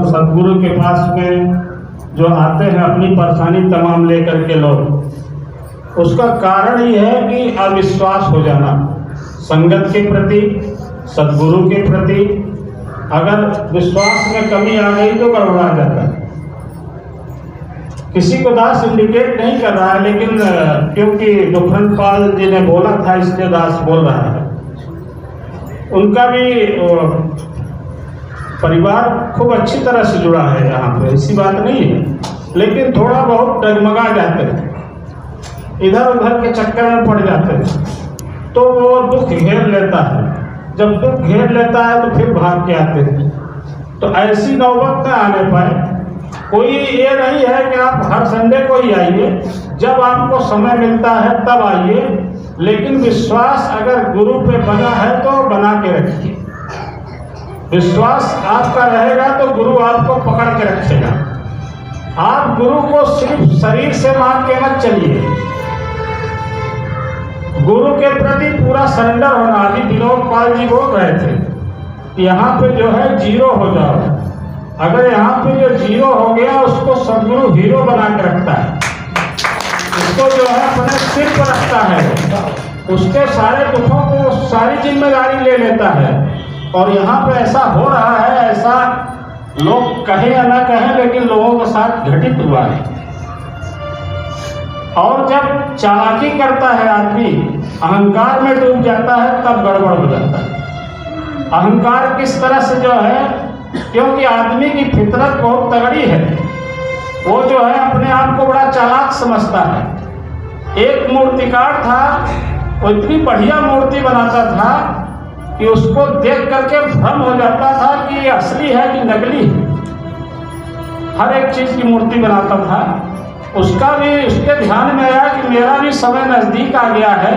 सदगुरु के पास में जो आते हैं अपनी परेशानी तमाम लेकर के लोग, उसका कारण ही है कि अविश्वास हो जाना संगत के प्रति, सदगुरु के प्रति। अगर विश्वास में कमी आ गई तो गड़बड़ा जाता है। किसी को दास इंडिकेट नहीं कर रहा है, लेकिन क्योंकि दुखन पाल जी ने बोला था इसलिए दास बोल रहा है। उनका भी परिवार खूब अच्छी तरह से जुड़ा है यहाँ पे, ऐसी बात नहीं है, लेकिन थोड़ा बहुत डगमगा जाते हैं, इधर उधर के चक्कर में पड़ जाते हैं, तो वो दुख घेर लेता है। जब दुख घेर लेता है तो फिर भाग के आते हैं। तो ऐसी नौबत न आने पाए। कोई ये नहीं है कि आप हर संडे को ही आइए, जब आपको समय मिलता है तब आइए, लेकिन विश्वास अगर गुरु पे बना है तो बना के रखिए। विश्वास आपका रहेगा तो गुरु आपको पकड़ के रखेगा। आप गुरु को सिर्फ शरीर से मान के मत चलिए, गुरु के प्रति पूरा सरेंडर होना। अभी विनोद पाल जी बोल रहे थे यहाँ पे जो है जीरो हो जाओ। अगर यहाँ पे जो जीरो हो गया उसको सदगुरु हीरो बना के रखता है, उसको जो है अपने सिर पर रखता है, उसके सारे दुखों को सारी जिम्मेदारी ले लेता है। और यहाँ पे ऐसा हो रहा है, ऐसा लोग कहें या ना कहें, लेकिन लोगों के साथ घटित हुआ है। और जब चालाकी करता है आदमी, अहंकार में डूब जाता है, तब गड़बड़ हो जाता है। अहंकार किस तरह से जो है, क्योंकि आदमी की फितरत बहुत तगड़ी है, वो जो है अपने आप को बड़ा चालाक समझता है। एक मूर्तिकार था, वो इतनी बढ़िया मूर्ति बनाता था कि उसको देख करके भ्रम हो जाता था कि ये असली है कि नकली है। हर एक चीज की मूर्ति बनाता था। उसका भी उसके ध्यान में आया कि मेरा भी समय नजदीक आ गया है,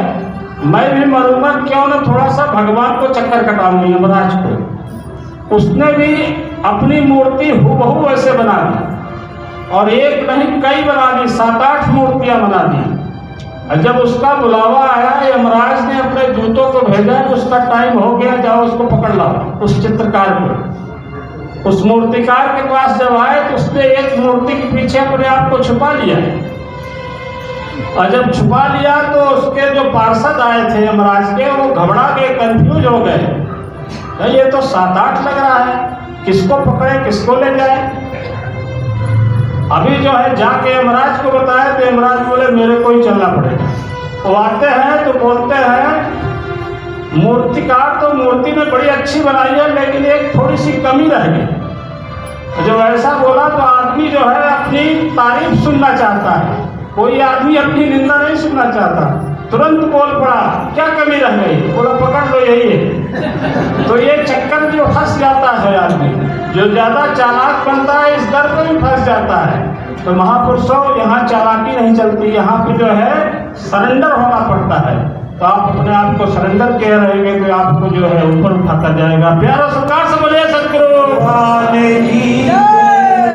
मैं भी मरूंगा, क्यों न थोड़ा सा भगवान को चक्कर कटाऊं यमराज को। उसने भी अपनी मूर्ति हूबहू वैसे बना दी, और एक नहीं कई बना दी, 7-8 मूर्तियां बना दी। और जब उसका बुलावा आया, यमराज ने अपने दूतों को भेजा कि उसका टाइम हो गया, जाओ उसको पकड़ लाओ, उस चित्रकार को। उस मूर्तिकार के पास जब आए तो उसने एक मूर्ति के पीछे अपने आप को छुपा लिया, और जब छुपा लिया तो उसके जो पार्षद आए थे यमराज के, वो घबरा गए, कंफ्यूज हो गए, ये तो 7-8 लग रहा है, किसको पकड़े किसको ले जाए। अभी जो है जाके यमराज को बताया तो यमराज बोले मेरे को ही चलना पड़ेगा। वो आते हैं तो बोलते हैं मूर्तिकार तो मूर्ति में बड़ी अच्छी बनाई है, लेकिन एक थोड़ी सी कमी रह गई। जब ऐसा बोला तो आदमी जो है अपनी तारीफ सुनना चाहता है, कोई आदमी अपनी निंदा नहीं सुनना चाहता। तुरंत बोल पड़ा क्या कमी रह गई, बोला पकड़ लो यही है। तो ये चक्कर जो फंस जाता है आदमी, जो ज्यादा चालाक बनता है इस डर पर भी फंस जाता है। तो महापुरुषों यहाँ चालाकी नहीं चलती, यहाँ पे जो है सरेंडर होना पड़ता है। तो आप अपने आप को सरेंडर किए रहेंगे तो आपको जो है ऊपर उठाता जाएगा। प्यारो सरकार से बोलिए सदगुरु।